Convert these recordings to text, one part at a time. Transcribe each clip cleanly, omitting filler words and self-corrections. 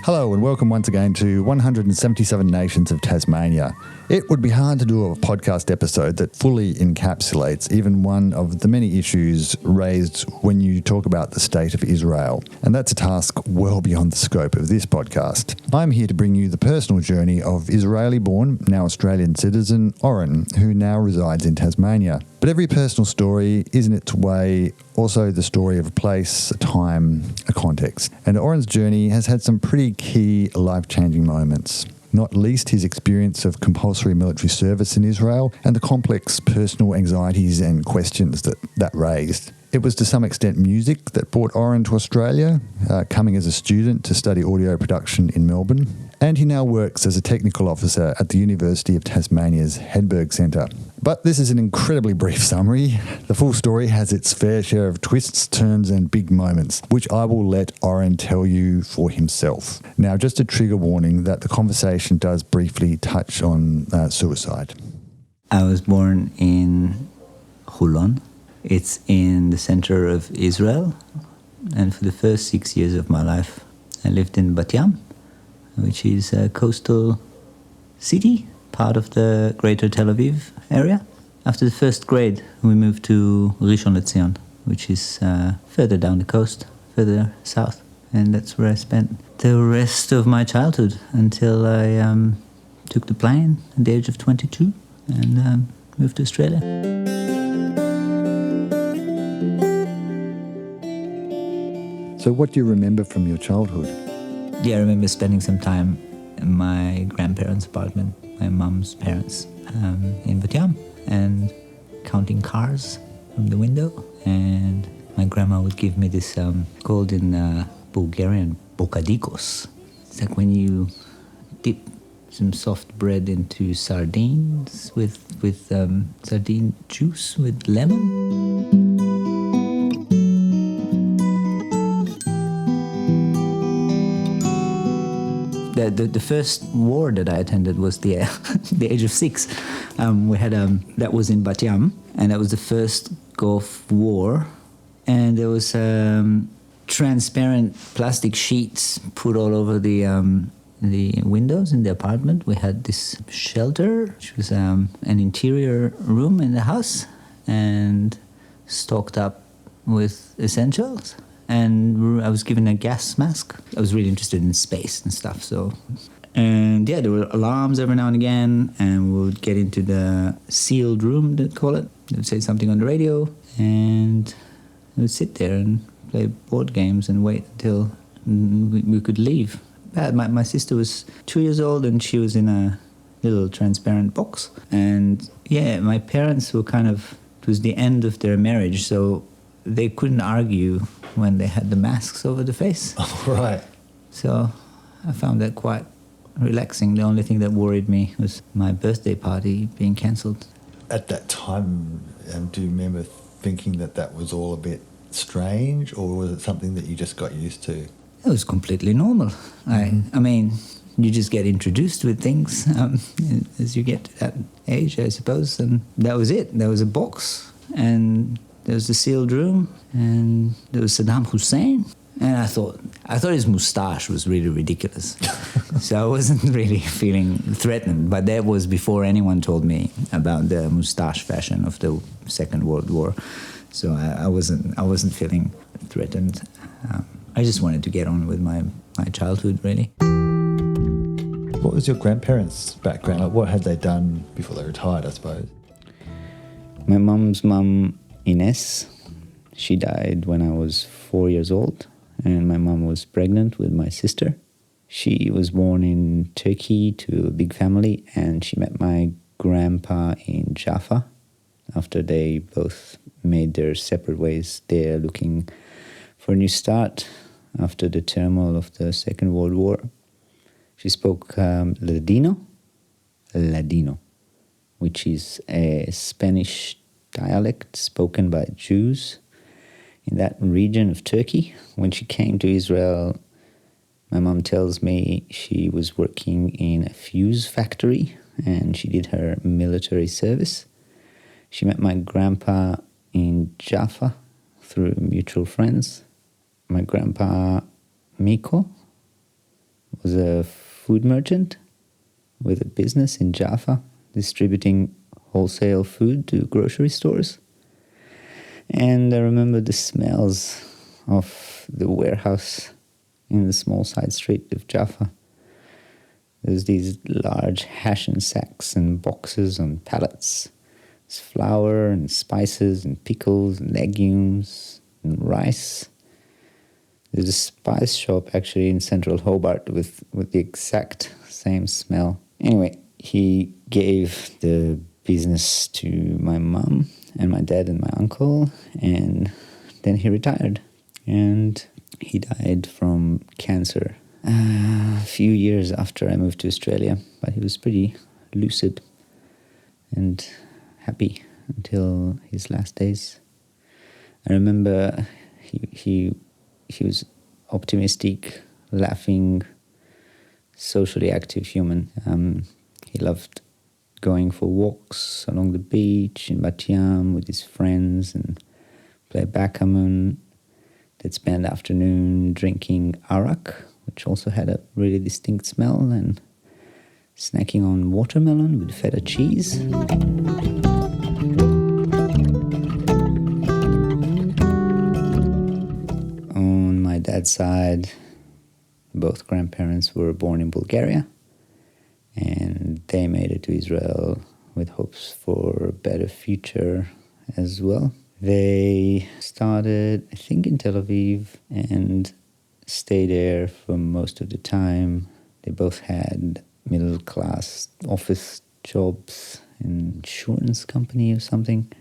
Hello and welcome once again to 177 Nations of Tasmania. It would be hard to do a podcast episode that fully encapsulates even one of the many issues raised when you talk about the state of Israel. And that's a task well beyond the scope of this podcast. I'm here to bring you the personal journey of Israeli-born, now Australian citizen, Oren, who now resides in Tasmania. But every personal story is in its way also the story of a place, a time, a context. And Oren's journey has had some pretty key life-changing moments, not least his experience of compulsory military service in Israel and the complex personal anxieties and questions that raised. It was to some extent music that brought Oren to Australia, coming as a student to study audio production in Melbourne. And he now works as a technical officer at the University of Tasmania's Hedberg Centre. But this is an incredibly brief summary. The full story has its fair share of twists, turns and big moments, which I will let Oren tell you for himself. Now, just a trigger warning that the conversation does briefly touch on suicide. I was born in Hulon. It's in the center of Israel. And for the first 6 years of my life, I lived in Bat Yam, which is a coastal city, part of the greater Tel Aviv area. After the first grade, we moved to Rishon LeZion, which is further down the coast, further south. And that's where I spent the rest of my childhood until I took the plane at the age of 22 and moved to Australia. So what do you remember from your childhood? Yeah, I remember spending some time in my grandparents' apartment, my mum's parents, in Bat Yam, and counting cars from the window. And my grandma would give me this called in Bulgarian bokadikos. It's like when you dip some soft bread into sardines with sardine juice with lemon. The first war that I attended was the age of 6. We had that was in Bat Yam, and that was the first Gulf War, and there was transparent plastic sheets put all over the windows in the apartment. We had this shelter, which was an interior room in the house, and stocked up with essentials. And I was given a gas mask. I was really interested in space and stuff. And yeah, there were alarms every now and again, and we would get into the sealed room, they'd call it. They would say something on the radio, and we would sit there and play board games and wait until we could leave. My sister was 2 years old, and she was in a little transparent box. And yeah, my parents were it was the end of their marriage, so they couldn't argue when they had the masks over the face. Oh, right. So I found that quite relaxing. The only thing that worried me was my birthday party being cancelled. At that time, do you remember thinking that was all a bit strange, or was it something that you just got used to? It was completely normal. I mean, you just get introduced with things as you get to that age, I suppose. And that was it. There was a box, and there was the sealed room, and there was Saddam Hussein. And I thought his moustache was really ridiculous. So I wasn't really feeling threatened. But that was before anyone told me about the moustache fashion of the Second World War. So I wasn't feeling threatened. I just wanted to get on with my childhood, really. What was your grandparents' background? Like, what had they done before they retired, I suppose? My mum's mum, Ines, she died when I was 4 years old, and my mum was pregnant with my sister. She was born in Turkey to a big family, and she met my grandpa in Jaffa after they both made their separate ways there, looking for a new start after the turmoil of the Second World War. She spoke Ladino, which is a Spanish dialect spoken by Jews in that region of Turkey. When she came to Israel, my mom tells me she was working in a fuse factory and she did her military service. She met my grandpa in Jaffa through mutual friends. My grandpa Miko was a food merchant with a business in Jaffa, distributing wholesale food to grocery stores. And I remember the smells of the warehouse in the small side street of Jaffa. There's these large Hessian sacks and boxes on pallets. There's flour and spices and pickles and legumes and rice. There's a spice shop actually in central Hobart with the exact same smell. Anyway, he gave the business to my mum and my dad and my uncle, and then he retired. And he died from cancer a few years after I moved to Australia, but he was pretty lucid and happy until his last days. I remember he was optimistic, laughing, socially active human. He loved going for walks along the beach in Bat Yam with his friends and play backgammon. They'd spend the afternoon drinking arak, which also had a really distinct smell, and snacking on watermelon with feta cheese. On my dad's side, both grandparents were born in Bulgaria, and they made it to Israel with hopes for a better future as well. They started, I think, in Tel Aviv and stayed there for most of the time. They both had middle-class office jobs in insurance company or something.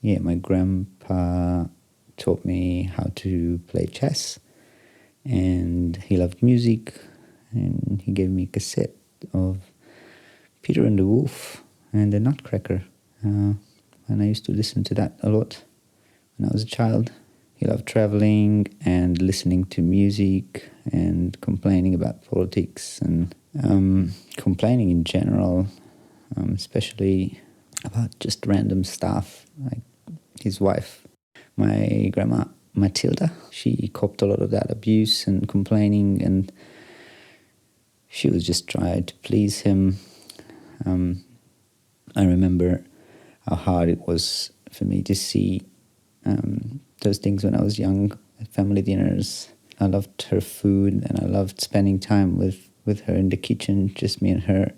Yeah, my grandpa taught me how to play chess, and he loved music, and he gave me a cassette of Peter and the Wolf and the Nutcracker, and I used to listen to that a lot when I was a child. He loved traveling and listening to music and complaining about politics and complaining in general, especially about just random stuff, like his wife, my grandma Matilda. She copped a lot of that abuse and complaining, and she was just trying to please him. I remember how hard it was for me to see those things when I was young at family dinners. I loved her food and I loved spending time with her in the kitchen, just me and her.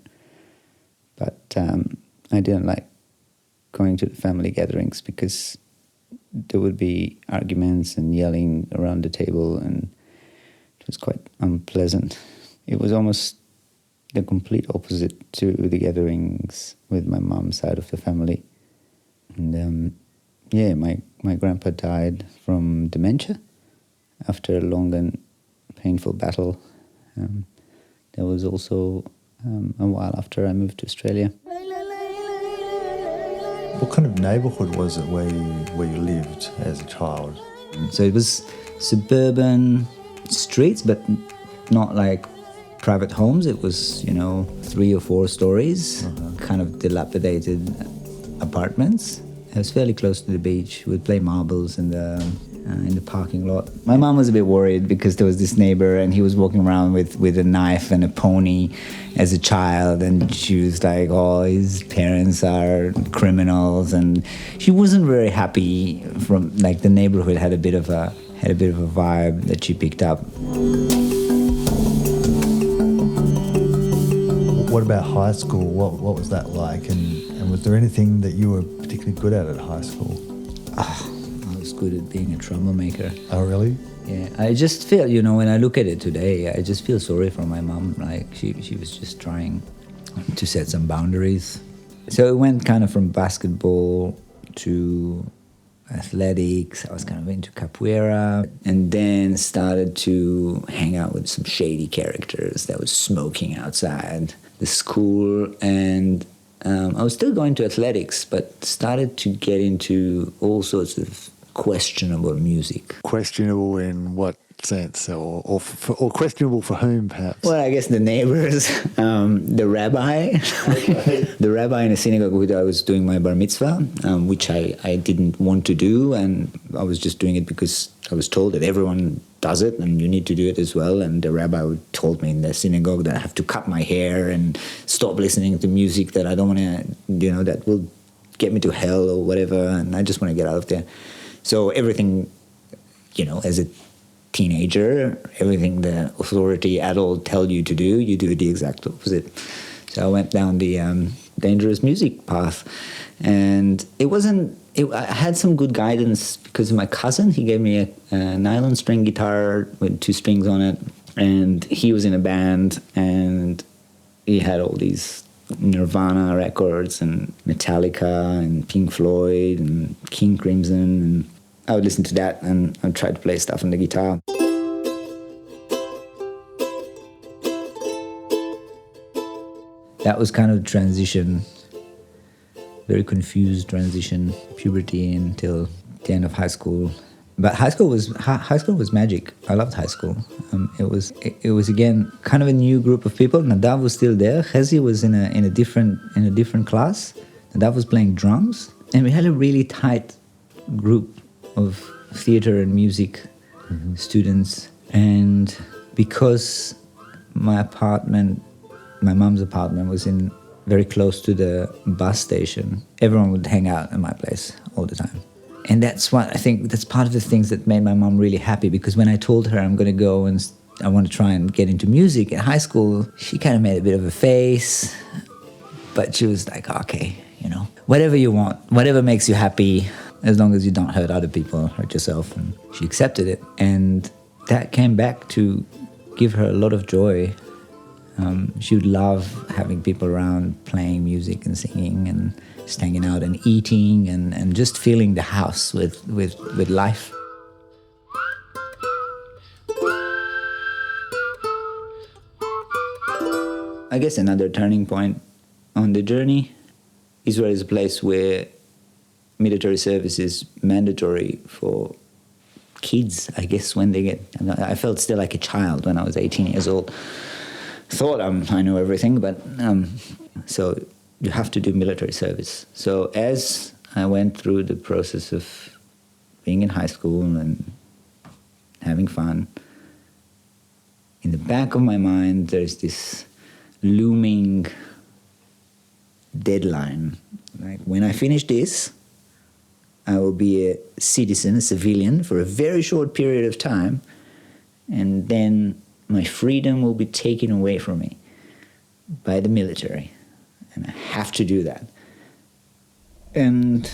But I didn't like going to the family gatherings because there would be arguments and yelling around the table, and it was quite unpleasant. It was almost the complete opposite to the gatherings with my mom's side of the family. And my grandpa died from dementia after a long and painful battle. There was also a while after I moved to Australia. What kind of neighbourhood was it where you lived as a child? So it was suburban streets, but not like private homes. It was, 3 or 4 stories, kind of dilapidated apartments. It was fairly close to the beach. We'd play marbles in the parking lot. My mom was a bit worried because there was this neighbor and he was walking around with a knife and a pony as a child, and she was like, "Oh, his parents are criminals," and she wasn't very happy. From like the neighborhood had a bit of a vibe that she picked up. What about high school? What was that like? And was there anything that you were particularly good at high school? I was good at being a troublemaker. Oh, really? Yeah, I just feel, when I look at it today, I just feel sorry for my mom. Like, she was just trying to set some boundaries. So it went kind of from basketball to athletics. I was kind of into capoeira, and then started to hang out with some shady characters that was smoking outside the school. And I was still going to athletics, but started to get into all sorts of questionable music. Questionable in what sense, or questionable for whom, perhaps? Well, I guess the neighbors, the rabbi, the rabbi in a synagogue where I was doing my bar mitzvah, which I didn't want to do, and I was just doing it because I was told that everyone does it, and you need to do it as well. And the rabbi told me in the synagogue that I have to cut my hair and stop listening to music that I don't want to, that will get me to hell or whatever, and I just want to get out of there. So everything, as a teenager, everything the authority adult tell you to do, you do the exact opposite. So I went down the dangerous music path, and I had some good guidance because of my cousin. He gave me a nylon string guitar with 2 strings on it, and he was in a band, and he had all these Nirvana records and Metallica and Pink Floyd and King Crimson, and I would listen to that and I'd try to play stuff on the guitar. That was kind of transition, very confused transition, puberty until the end of high school. But high school was magic. I loved high school. It was again kind of a new group of people. Nadav was still there. Hezi was in a different class. Nadav was playing drums, and we had a really tight group of theater and music students. And because my mom's apartment was very close to the bus station, everyone would hang out at my place all the time. And that's what I think, that's part of the things that made my mom really happy, because when I told her I'm going to go and I want to try and get into music in high school, she kind of made a bit of a face, but she was like, okay, whatever you want, whatever makes you happy, as long as you don't hurt other people, hurt yourself. And she accepted it. And that came back to give her a lot of joy. She would love having people around playing music and singing and just hanging out and eating and just filling the house with life. I guess another turning point on the journey, Israel is a place where military service is mandatory for kids, I guess, when they get... I felt still like a child when I was 18 years old. Thought I know everything, but so you have to do military service. So as I went through the process of being in high school and having fun, in the back of my mind there's this looming deadline. Like, when I finish this, I will be a citizen, a civilian, for a very short period of time, and then my freedom will be taken away from me by the military. And I have to do that. And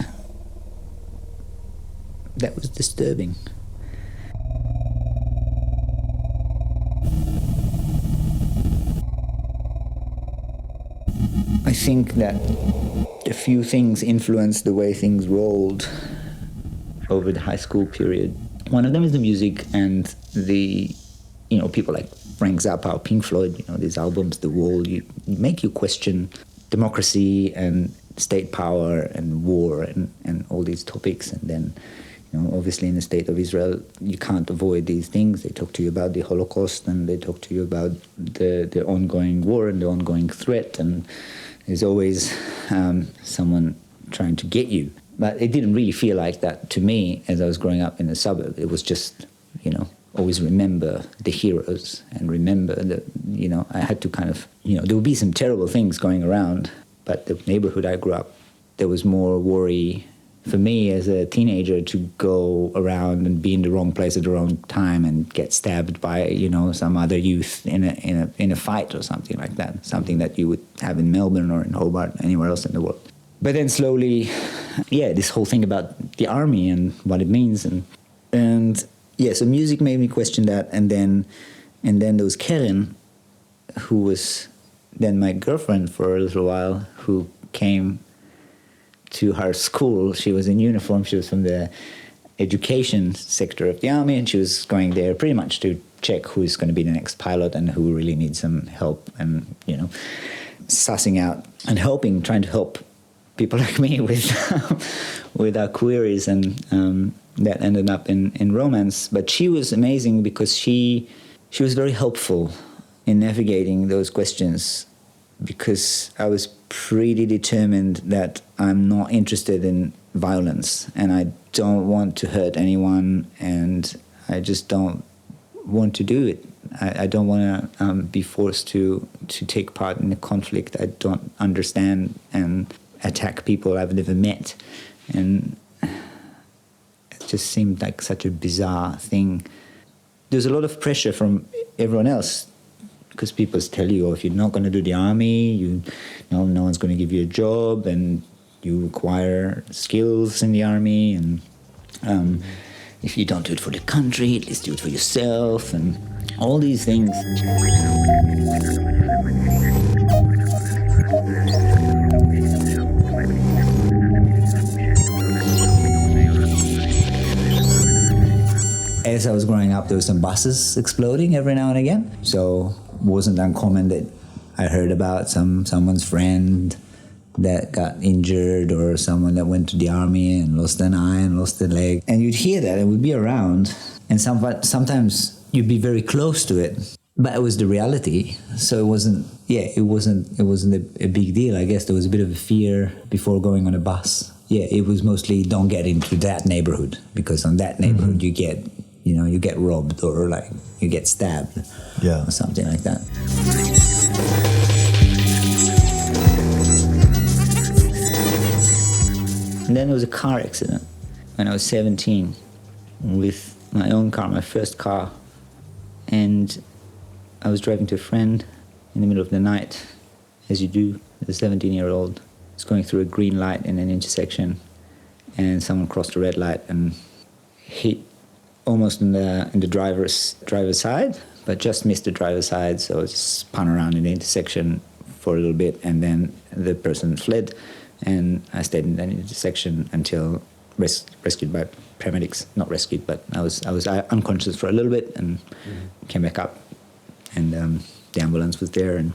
that was disturbing. I think that a few things influenced the way things rolled over the high school period. One of them is the music and the, people like Frank Zappa, Pink Floyd, these albums, The Wall, make you question democracy and state power and war and all these topics. And then, obviously in the state of Israel, you can't avoid these things. They talk to you about the Holocaust, and they talk to you about the ongoing war and the ongoing threat, and there's always someone trying to get you. But it didn't really feel like that to me as I was growing up in the suburb. It was just, always remember the heroes and remember that, I had to kind of, there would be some terrible things going around, but the neighborhood I grew up, there was more worry for me as a teenager to go around and be in the wrong place at the wrong time and get stabbed by, some other youth in a fight or something like that, something that you would have in Melbourne or in Hobart, anywhere else in the world. But then slowly, this whole thing about the army and what it means, and so music made me question that, and then there was Keren, who was then my girlfriend for a little while, who came to her school. She was in uniform. She was from the education sector of the army, and she was going there pretty much to check who is going to be the next pilot and who really needs some help, and sussing out and trying to help people like me with our queries, and that ended up in romance. But she was amazing because she was very helpful in navigating those questions, because I was pretty determined that I'm not interested in violence and I don't want to hurt anyone, and I just don't want to do it. I don't want to be forced to take part in a conflict I don't understand and attack people I've never met. And it just seemed like such a bizarre thing. There's a lot of pressure from everyone else because people tell you, oh, if you're not going to do the army, no one's going to give you a job, and you acquire skills in the army, and if you don't do it for the country, at least do it for yourself, and all these things. As I was growing up, there were some buses exploding every now and again. So it wasn't uncommon that I heard about someone's friend that got injured, or someone that went to the army and lost an eye and lost a leg. And you'd hear that, it would be around. And sometimes you'd be very close to it. But it was the reality. So it wasn't a big deal. I guess there was a bit of a fear before going on a bus. Yeah, it was mostly don't get into that neighborhood, because on that neighborhood you get robbed, or like you get stabbed, or something like that. And then there was a car accident when I was 17 with my own car, my first car. And I was driving to a friend in the middle of the night, as you do as a 17-year-old. I was going through a green light in an intersection, and someone crossed a red light and hit almost in the driver's side, but just missed the driver's side, so I just spun around in the intersection for a little bit, and then the person fled, and I stayed in that intersection until rescued by paramedics. Not rescued, but I was unconscious for a little bit and came back up, and the ambulance was there, and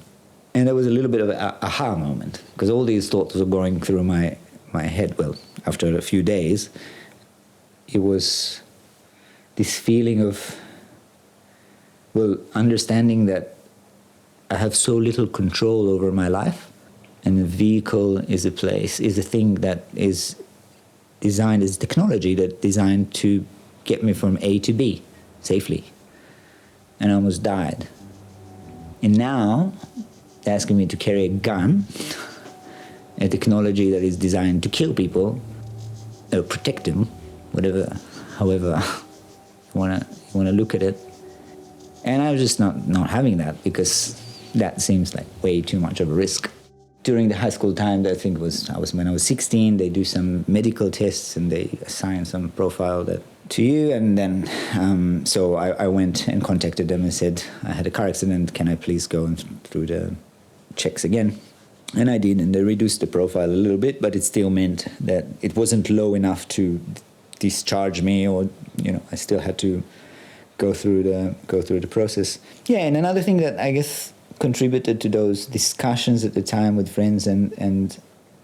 there was a little bit of an aha moment, because all these thoughts were going through my head. Well, after a few days, it was this feeling of, understanding that I have so little control over my life, and the vehicle is a thing that is designed as technology that's designed to get me from A to B safely. And I almost died. And now they're asking me to carry a gun, a technology that is designed to kill people, or protect them, however you want to look at it. And I was just not having that, because that seems like way too much of a risk. During the high school time, I think when I was 16, they do some medical tests and they assign some profile to you. And then, so I went and contacted them and said, I had a car accident, can I please go through the checks again? And I did, and they reduced the profile a little bit, but it still meant that it wasn't low enough to discharge me, or, I still had to go through the process. Yeah, and another thing that I guess contributed to those discussions at the time with friends and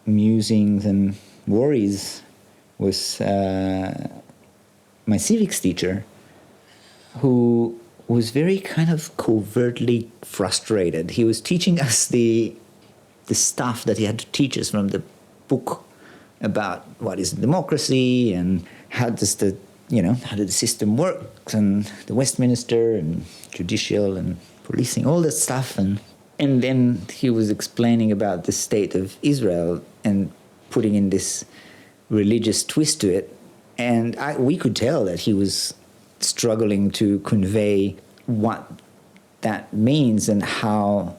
musings and worries was my civics teacher, who was very kind of covertly frustrated. He was teaching us the stuff that he had to teach us from the book about what is democracy and how does the system work, and the Westminster and judicial and policing, all that stuff. And then he was explaining about the state of Israel and putting in this religious twist to it. And we could tell that he was struggling to convey what that means and how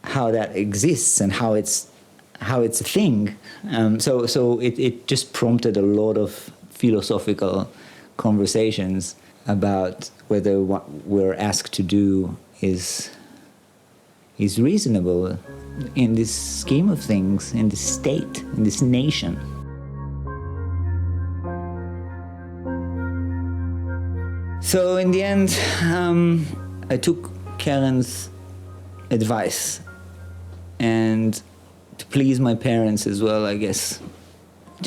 that exists and how it's a thing. So it just prompted a lot of philosophical conversations about whether what we're asked to do is reasonable in this scheme of things, in this state, in this nation. So in the end, I took Karen's advice, and to please my parents as well, I guess.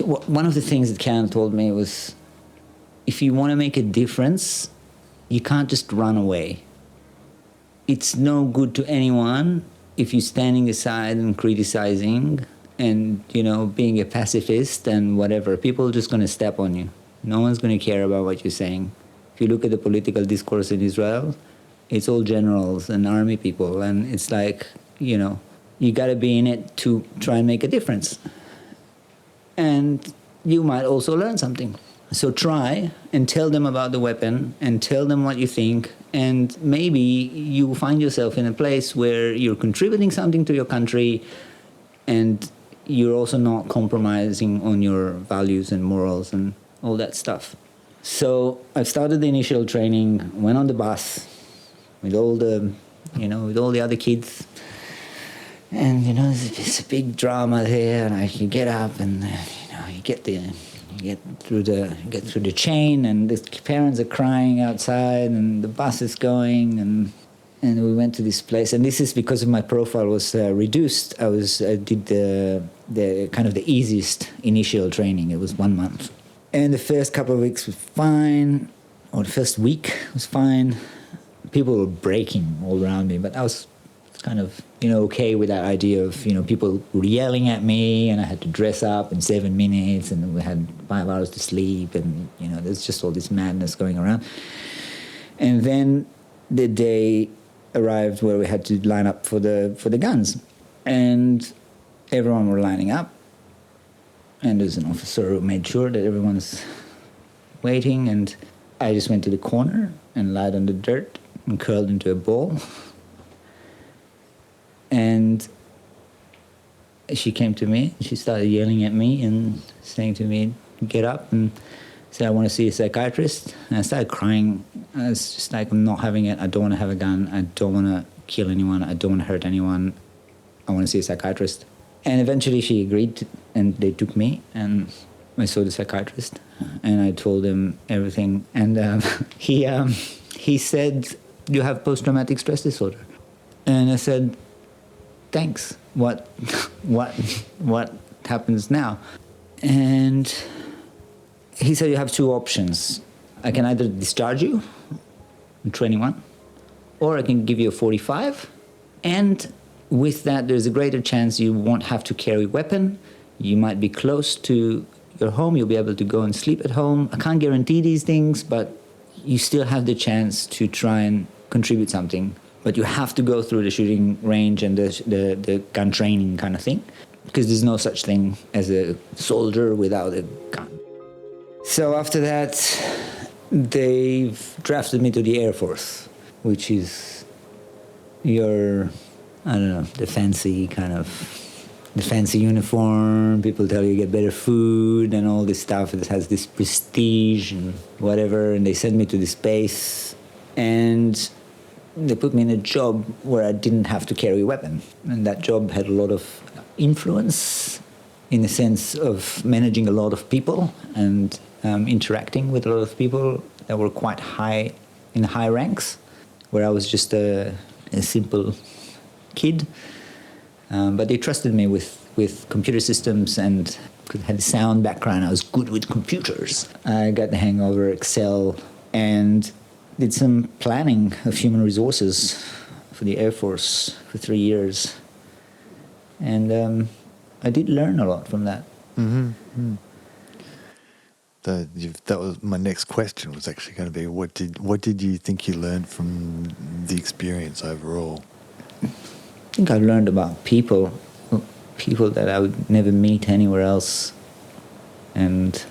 One of the things that Karen told me was, if you want to make a difference, you can't just run away. It's no good to anyone if you're standing aside and criticizing and, being a pacifist and whatever. People are just going to step on you. No one's going to care about what you're saying. If you look at the political discourse in Israel, it's all generals and army people, and it's like, you got to be in it to try and make a difference. And you might also learn something. So try and tell them about the weapon and tell them what you think, and maybe you find yourself in a place where you're contributing something to your country and you're also not compromising on your values and morals and all that stuff. So I started the initial training, went on the bus with all the, with all the other kids. And, it's a big drama there, and you get up and, you get through the chain, and the parents are crying outside, and the bus is going, and we went to this place. And this is because of my profile was reduced. I did the kind of the easiest initial training. It was 1 month. And the first couple of weeks was fine, or the first week was fine. People were breaking all around me, but I was kind of, okay with that idea of, people were yelling at me, and I had to dress up in 7 minutes, and we had 5 hours to sleep, and, there's just all this madness going around. And then the day arrived where we had to line up for the guns, and everyone were lining up, and there's an officer who made sure that everyone's waiting, and I just went to the corner and lied on the dirt and curled into a ball. And she came to me, she started yelling at me and saying to me, get up, and said, I want to see a psychiatrist. And I started crying. I was just like, I'm not having it. I don't want to have a gun. I don't want to kill anyone. I don't want to hurt anyone. I want to see a psychiatrist. And eventually she agreed, and they took me, and I saw the psychiatrist, and I told him everything. And he said, you have post-traumatic stress disorder. And I said, thanks. What happens now? And he said, you have 2 options. I can either discharge you, I'm 21, or I can give you a 45. And with that, there's a greater chance you won't have to carry a weapon. You might be close to your home. You'll be able to go and sleep at home. I can't guarantee these things, but you still have the chance to try and contribute something. But you have to go through the shooting range and the gun training kind of thing, because there's no such thing as a soldier without a gun. So after that, they've drafted me to the Air Force, which is the fancy uniform. People tell you get better food and all this stuff. It has this prestige and whatever. And they sent me to this base, and they put me in a job where I didn't have to carry a weapon. And that job had a lot of influence in the sense of managing a lot of people and interacting with a lot of people that were quite high, in high ranks, where I was just a simple kid. But they trusted me with computer systems, and had a sound background. I was good with computers. I got the hang over Excel and did some planning of human resources for the Air Force for 3 years. And I did learn a lot from that. Mm-hmm. That was my next question, was actually going to be, what did you think you learned from the experience overall? I think I learned about people that I would never meet anywhere else, and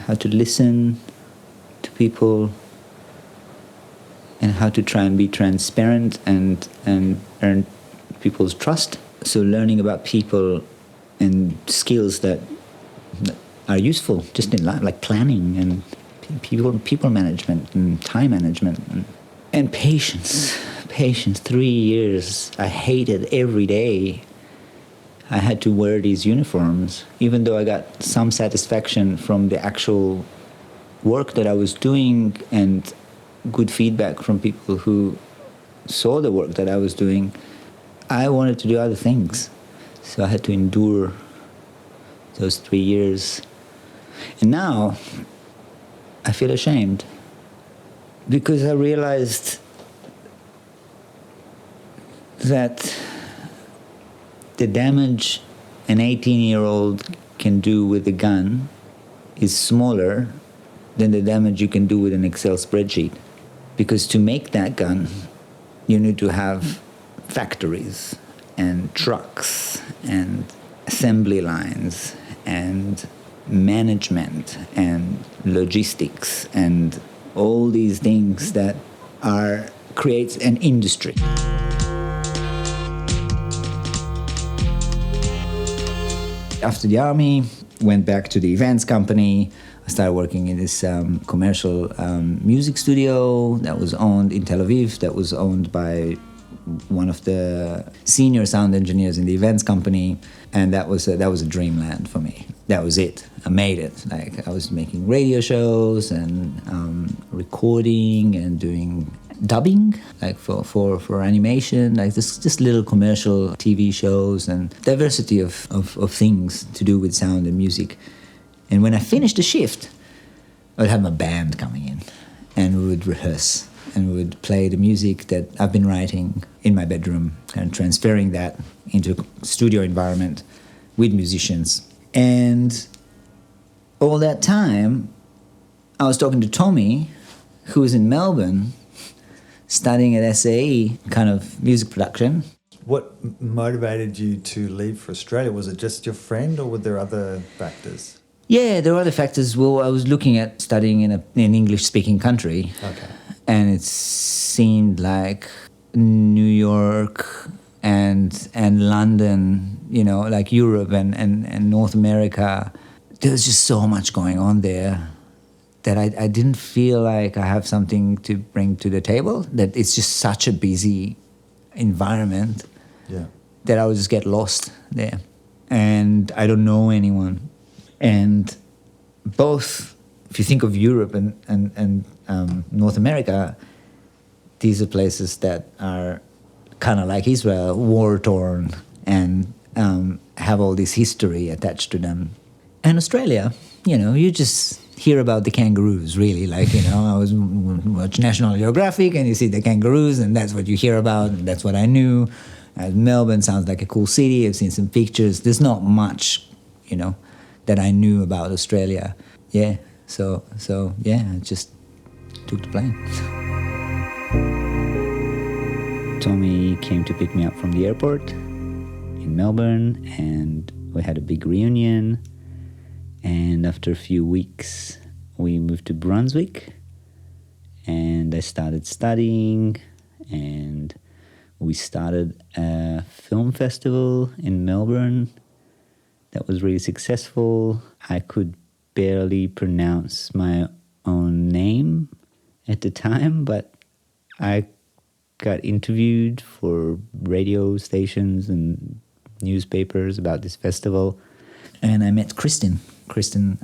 how to listen to people, and how to try and be transparent and earn people's trust. So learning about people and skills that are useful just in life, like planning and people management and time management and patience. 3 years. I hated every day I had to wear these uniforms, even though I got some satisfaction from the actual work that I was doing and good feedback from people who saw the work that I was doing. I wanted to do other things. So I had to endure those 3 years. And now I feel ashamed, because I realized that the damage an 18-year-old can do with a gun is smaller than the damage you can do with an Excel spreadsheet. Because to make that gun, you need to have factories and trucks and assembly lines and management and logistics and all these things that creates an industry. After the army, went back to the events company. I started working in this commercial music studio that was owned in Tel Aviv, that was owned by one of the senior sound engineers in the events company, and that was a dreamland for me. That was it. I made it. Like, I was making radio shows and recording and doing dubbing, like for animation, like just little commercial TV shows and diversity of things to do with sound and music. And when I finished the shift, I would have my band coming in, and we would rehearse, and we would play the music that I've been writing in my bedroom and transferring that into a studio environment with musicians. And all that time, I was talking to Tommy, who was in Melbourne, studying at SAE, kind of music production. What motivated you to leave for Australia? Was it just your friend, or were there other factors? Yeah, there were other factors. Well, I was looking at studying in an English-speaking country. Okay. And it seemed like New York and London, you know, like Europe and North America, there was just so much going on there that I didn't feel like I have something to bring to the table, that it's just such a busy environment that I would just get lost there. And I don't know anyone. And both, if you think of Europe and North America, these are places that are kind of like Israel, war-torn, and have all this history attached to them. And Australia, you know, you just hear about the kangaroos, really. Like, you know, I was watch National Geographic, and you see the kangaroos, and that's what you hear about, and that's what I knew. Melbourne sounds like a cool city. I've seen some pictures. There's not much, you know, that I knew about Australia. Yeah, so yeah, I just took the plane. Tommy came to pick me up from the airport in Melbourne, and we had a big reunion. And after a few weeks, we moved to Brunswick, and I started studying, and we started a film festival in Melbourne that was really successful. I could barely pronounce my own name at the time, but I got interviewed for radio stations and newspapers about this festival. And I met Kristin. Kristin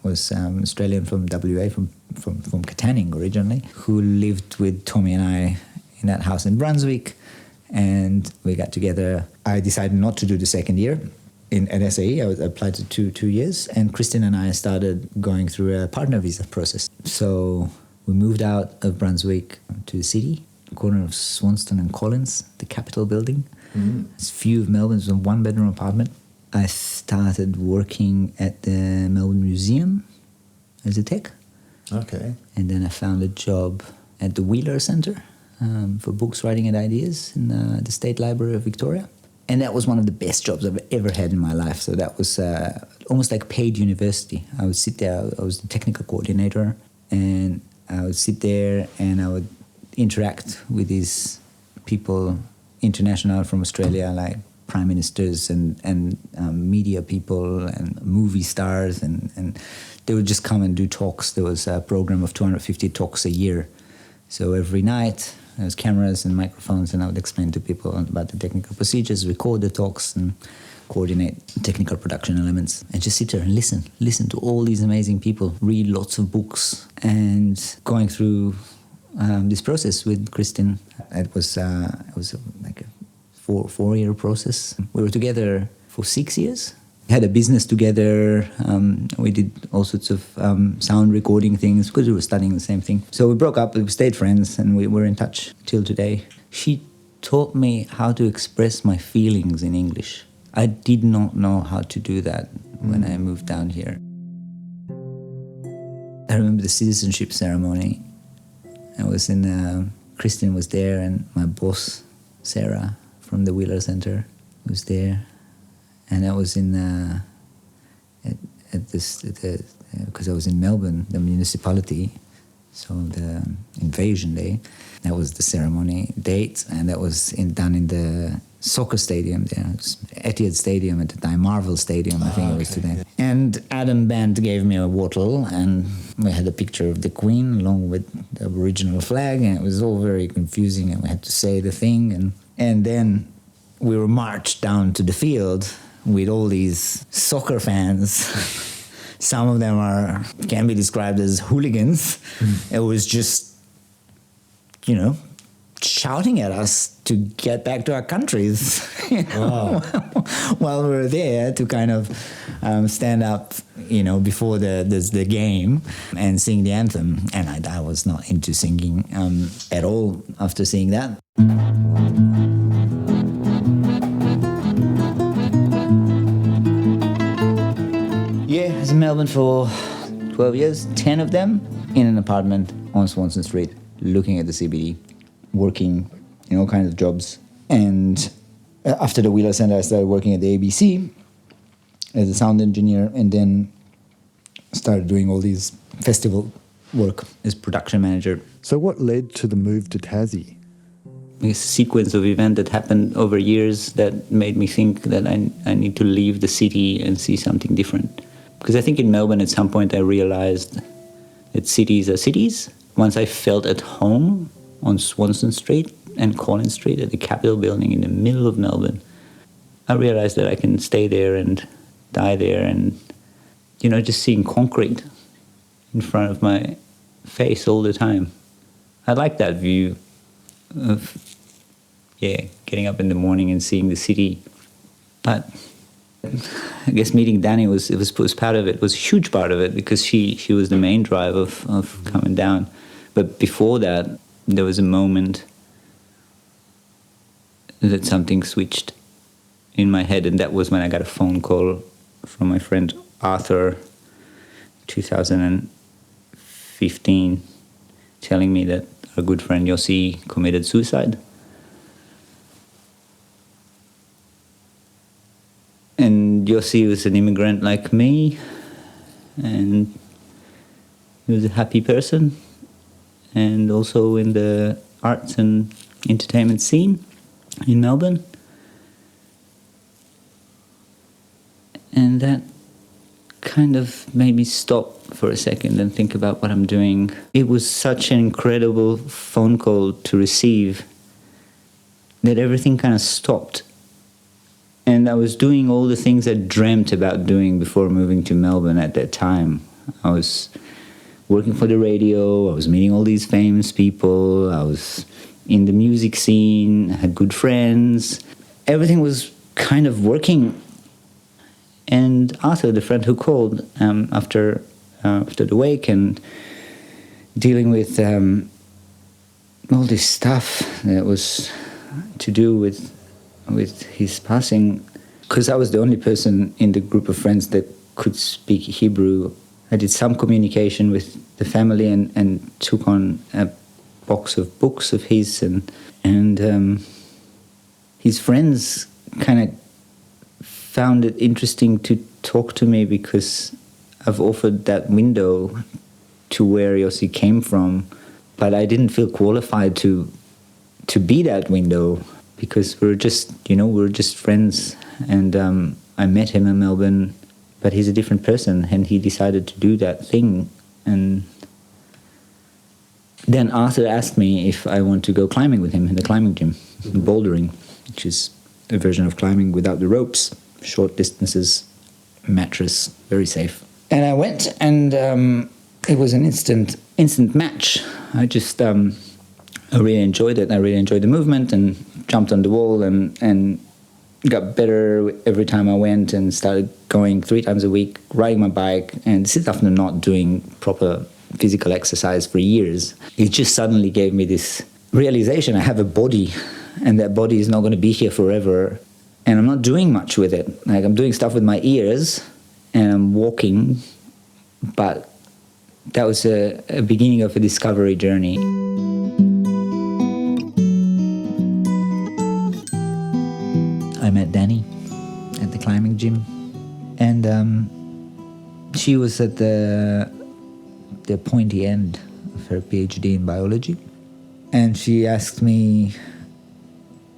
was Australian from WA, from Katanning originally, who lived with Tommy and I in that house in Brunswick. And we got together. I decided not to do the second year at SAE. I applied to 2 years, and Kristin and I started going through a partner visa process. So we moved out of Brunswick to the city, corner of Swanston and Collins, the Capitol building. It's few of Melbourne's a one-bedroom apartment. I started working at the Melbourne Museum as a tech. Okay. And then I found a job at the Wheeler Centre for books, writing and ideas in the State Library of Victoria. And that was one of the best jobs I've ever had in my life. So that was almost like paid university. I would sit there, I was the technical coordinator, and I would sit there and I would interact with these people, international from Australia, like prime ministers and media people and movie stars, and they would just come and do talks. There was a program of 250 talks a year. So every night there was cameras and microphones, and I would explain to people about the technical procedures, record the talks and coordinate technical production elements, and just sit there and listen to all these amazing people, read lots of books, and going through this process with Kristin. It was like a four-year process. We were together for 6 years. We had a business together. We did all sorts of sound recording things because we were studying the same thing. So we broke up, we stayed friends, and we were in touch till today. She taught me how to express my feelings in English. I did not know how to do that when I moved down here. I remember the citizenship ceremony. I was in, Christian was there, and my boss, Sarah, from the Wheeler Centre, was there. And that was because I was in Melbourne, the municipality, so the invasion day. That was the ceremony date, and that was done in the soccer stadium there. It was Etihad Stadium at the time, Marvel Stadium, I think it was today. And Adam Band gave me a wattle, and we had a picture of the Queen along with the Aboriginal flag, and it was all very confusing, and we had to say the thing, and then we were marched down to the field with all these soccer fans. Some of them can be described as hooligans. It was just, shouting at us to get back to our countries. Wow. While we were there to kind of stand up, before the game and sing the anthem. And I was not into singing at all after seeing that. Yeah, I was in Melbourne for 12 years, 10 of them in an apartment on Swanston Street, looking at the CBD, working in all kinds of jobs. And after the Wheeler Centre, I started working at the ABC as a sound engineer, and then started doing all these festival work as production manager. So what led to the move to Tassie? A sequence of events that happened over years that made me think that I need to leave the city and see something different. Because I think in Melbourne at some point I realized that cities are cities. Once I felt at home on Swanston Street and Collins Street at the Capitol building in the middle of Melbourne, I realized that I can stay there and die there, and just seeing concrete in front of my face all the time. I like that view of getting up in the morning and seeing the city. But I guess meeting Danny was part of it, was a huge part of it, because she was the main drive of coming down. But before that, there was a moment that something switched in my head, and that was when I got a phone call from my friend Arthur, 2015, telling me that our good friend Yossi committed suicide. And Yossi was an immigrant like me, and he was a happy person, and also in the arts and entertainment scene in Melbourne. And that kind of made me stop for a second and think about what I'm doing. It was such an incredible phone call to receive that everything kind of stopped. And I was doing all the things I dreamt about doing before moving to Melbourne at that time. I was working for the radio, I was meeting all these famous people, I was in the music scene, I had good friends. Everything was kind of working. And Arthur, the friend who called after the wake and dealing with all this stuff that was to do with his passing, because I was the only person in the group of friends that could speak Hebrew. I did some communication with the family and took on a box of books of his, and his friends kind of found it interesting to talk to me because I've offered that window to where Yossi came from, but I didn't feel qualified to be that window, because we were just friends. And I met him in Melbourne, but he's a different person, and he decided to do that thing. And then Arthur asked me if I want to go climbing with him in the climbing gym, bouldering, which is a version of climbing without the ropes, short distances, mattress, very safe. And I went, and it was an instant match. I just I really enjoyed it. I really enjoyed the movement, and jumped on the wall and got better every time I went, and started going 3 times a week, riding my bike. And this is after not doing proper physical exercise for years. It just suddenly gave me this realization: I have a body, and that body is not going to be here forever. And I'm not doing much with it. Like, I'm doing stuff with my ears, and I'm walking, but that was a beginning of a discovery journey. I met Danny at the climbing gym, and she was at the pointy end of her PhD in biology, and she asked me,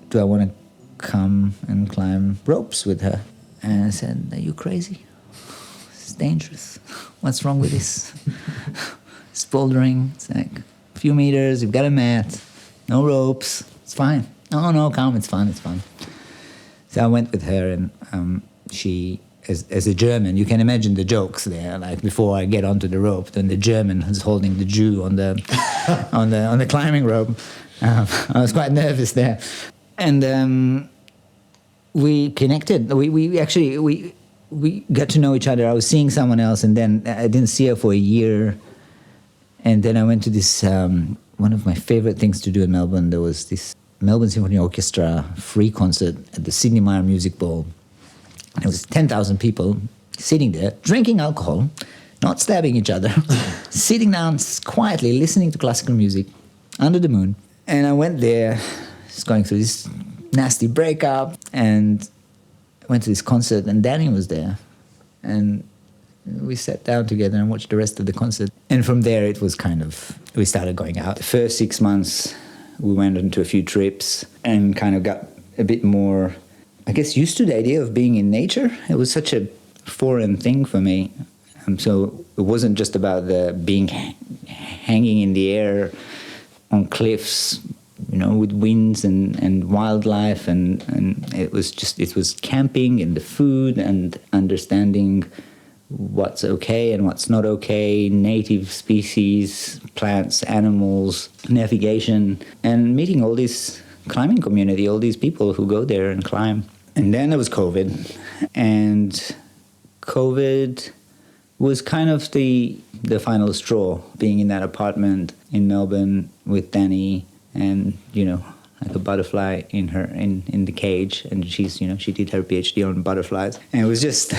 do I want to come and climb ropes with her? And I said, are you crazy? It's dangerous. What's wrong with this? It's bouldering. It's like a few meters, you've got a mat, no ropes, it's fine. No, come, it's fun. So I went with her, and she, as a German, you can imagine the jokes there. Like before I get onto the rope, then the German is holding the Jew on the on the climbing rope. I was quite nervous there, and we connected. We got to know each other. I was seeing someone else, and then I didn't see her for a year. And then I went to this one of my favorite things to do in Melbourne. There was this Melbourne Symphony Orchestra free concert at the Sydney Myer Music Bowl. And it was 10,000 people sitting there, drinking alcohol, not stabbing each other, sitting down quietly, listening to classical music under the moon. And I went there, just going through this nasty breakup, and went to this concert, and Danny was there. And we sat down together and watched the rest of the concert. And from there, it was we started going out. The first 6 months, we went on to a few trips and kind of got a bit more, I guess, used to the idea of being in nature. It was such a foreign thing for me. So it wasn't just about hanging in the air on cliffs, with winds and wildlife. And it was camping and the food and understanding what's okay and what's not okay, native species, plants, animals, navigation, and meeting all this climbing community, all these people who go there and climb. And then there was COVID, and COVID was kind of the final straw, being in that apartment in Melbourne with Danny, and like a butterfly in the cage, and she did her PhD on butterflies, and it was just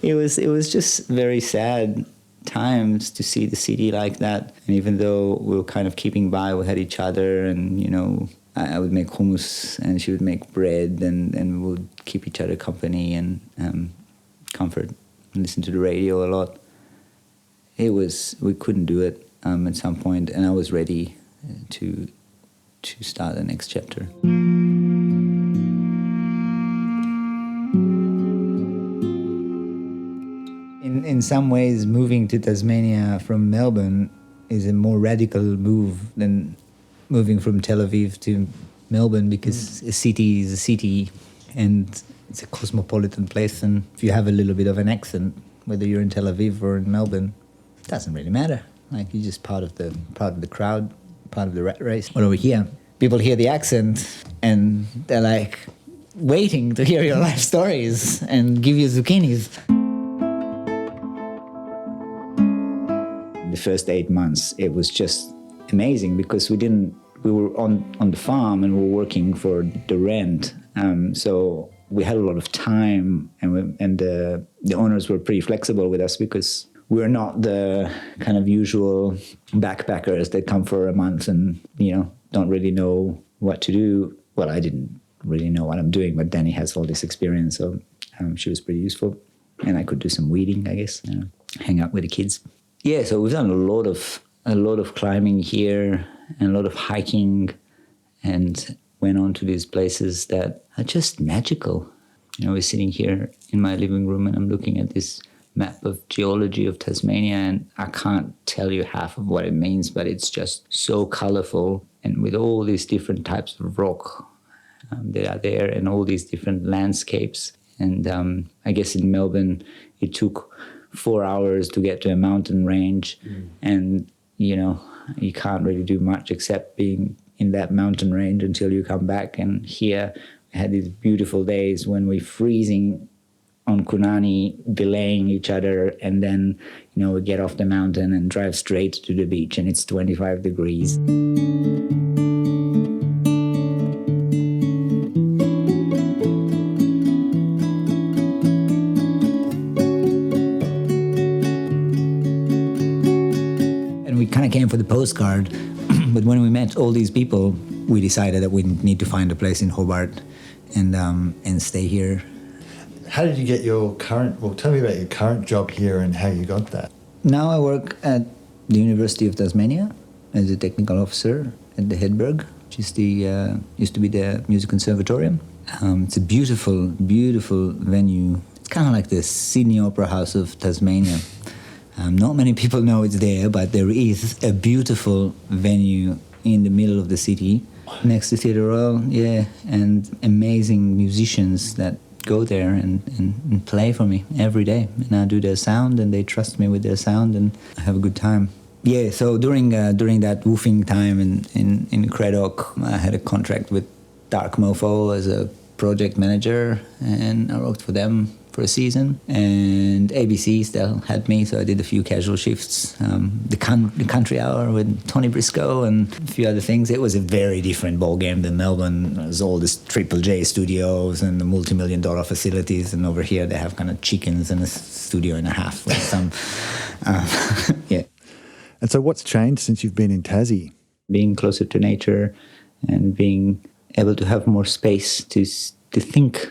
it was just very sad times to see the city like that. And even though we were kind of keeping by, we had each other, and I would make hummus and she would make bread, and we would keep each other company and comfort and listen to the radio a lot. We couldn't do it at some point, and I was ready to start the next chapter. In some ways, moving to Tasmania from Melbourne is a more radical move than moving from Tel Aviv to Melbourne, because a city is a city and it's a cosmopolitan place, and if you have a little bit of an accent, whether you're in Tel Aviv or in Melbourne, it doesn't really matter. Like, you're just part of the crowd, part of the rat race. But over here, people hear the accent and they're like waiting to hear your life stories and give you zucchinis. The first 8 months, it was just amazing, because we were on the farm and we were working for the rent. So we had a lot of time, and the owners were pretty flexible with us, because we're not the kind of usual backpackers that come for a month and, don't really know what to do. Well, I didn't really know what I'm doing, but Danny has all this experience, so she was pretty useful. And I could do some weeding, I guess, hang out with the kids. Yeah, so we've done a lot of climbing here and a lot of hiking, and went on to these places that are just magical. We're sitting here in my living room and I'm looking at this map of geology of Tasmania, and I can't tell you half of what it means, but it's just so colorful, and with all these different types of rock that are there, and all these different landscapes. And I guess in Melbourne, it took 4 hours to get to a mountain range, and you can't really do much except being in that mountain range until you come back. And here we had these beautiful days when we're freezing on Kunani, belaying each other, and then we get off the mountain and drive straight to the beach, and it's 25 degrees. of came for the postcard, but when we met all these people, we decided that we need to find a place in Hobart and stay here. How did you get your current, well, tell me about your current job here and how you got that. Now I work at the University of Tasmania as a technical officer at the Hedberg, which is the used to be the Music Conservatorium. It's a beautiful, beautiful venue. It's kind of like the Sydney Opera House of Tasmania. Not many people know it's there, but there is a beautiful venue in the middle of the city, next to Theatre Royal, yeah, and amazing musicians that go there and play for me every day. And I do their sound, and they trust me with their sound, and I have a good time. Yeah, so during that woofing time in Cradock, I had a contract with Dark Mofo as a project manager, and I worked for them for a season. And ABC still had me, so I did a few casual shifts. The Country Hour with Tony Briscoe and a few other things. It was a very different ballgame than Melbourne. It was all this Triple J studios and the multi-million-dollar facilities, and over here they have kind of chickens and a studio and a half with some, yeah. And so what's changed since you've been in Tassie? Being closer to nature and being able to have more space to think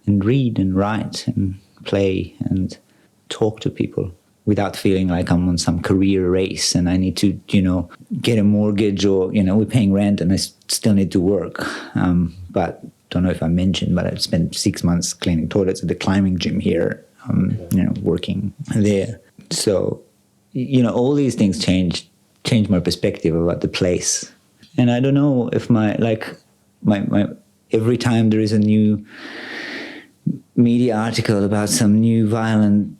and read and write and play and talk to people without feeling like I'm on some career race and I need to, get a mortgage or, we're paying rent and I still need to work. But don't know if I mentioned, but I spent 6 months cleaning toilets at the climbing gym here, working there. So, all these things change my perspective about the place. And I don't know if my every time there is a new media article about some new violent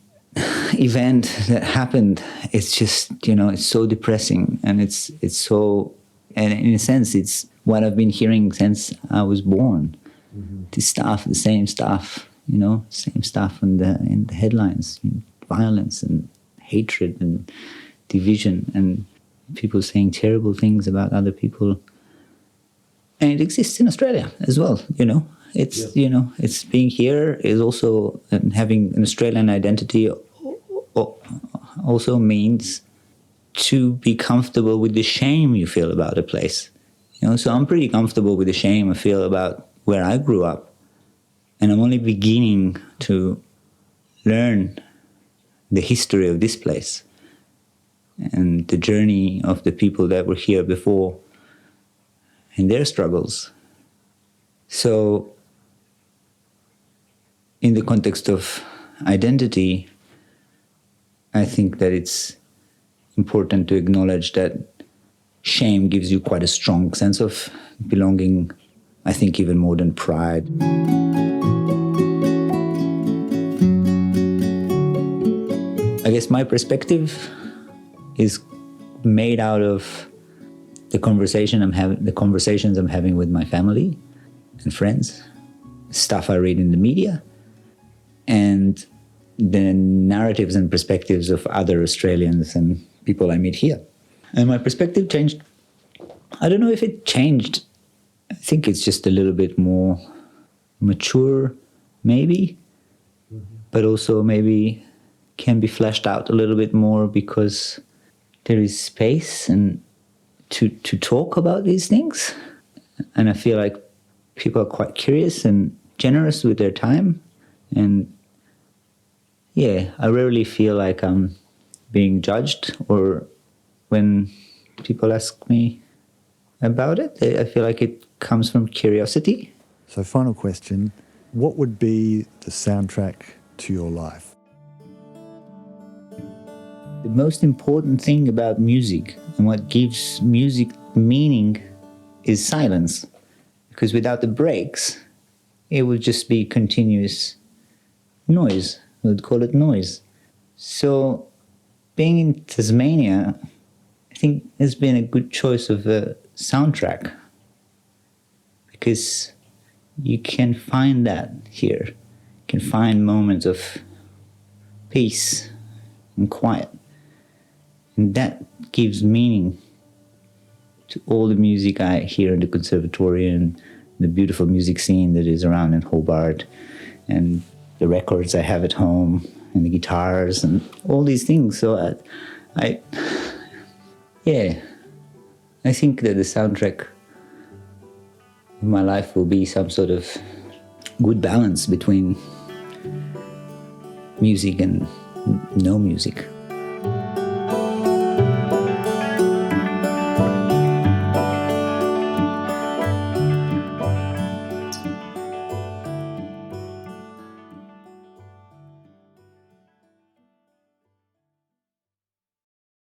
event that happened, it's just, it's so depressing, and it's so, and in a sense, it's what I've been hearing since I was born. Mm-hmm. The same stuff, same stuff in the headlines, violence and hatred and division and people saying terrible things about other people. And it exists in Australia as well, It's, it's being here is also having an Australian identity also means to be comfortable with the shame you feel about a place. So I'm pretty comfortable with the shame I feel about where I grew up. And I'm only beginning to learn the history of this place and the journey of the people that were here before and their struggles. So in the context of identity, I think that it's important to acknowledge that shame gives you quite a strong sense of belonging, I think even more than pride. I guess my perspective is made out of the conversations I'm having with my family and friends, stuff I read in the media, and the narratives and perspectives of other Australians and people I meet here. And my perspective changed. I don't know if it changed. I think it's just a little bit more mature, maybe, but also maybe can be fleshed out a little bit more because there is space and to talk about these things. And I feel like people are quite curious and generous with their time. And yeah, I rarely feel like I'm being judged, or when people ask me about it, I feel like it comes from curiosity. So final question, what would be the soundtrack to your life? The most important thing about music and what gives music meaning is silence. Because without the breaks, it would just be continuous noise. We would call it noise. So being in Tasmania, I think has been a good choice of a soundtrack. Because you can find that here. You can find moments of peace and quiet. And that gives meaning to all the music I hear in the conservatory and the beautiful music scene that is around in Hobart, and the records I have at home and the guitars and all these things. So Yeah, I think that the soundtrack of my life will be some sort of good balance between music and no music.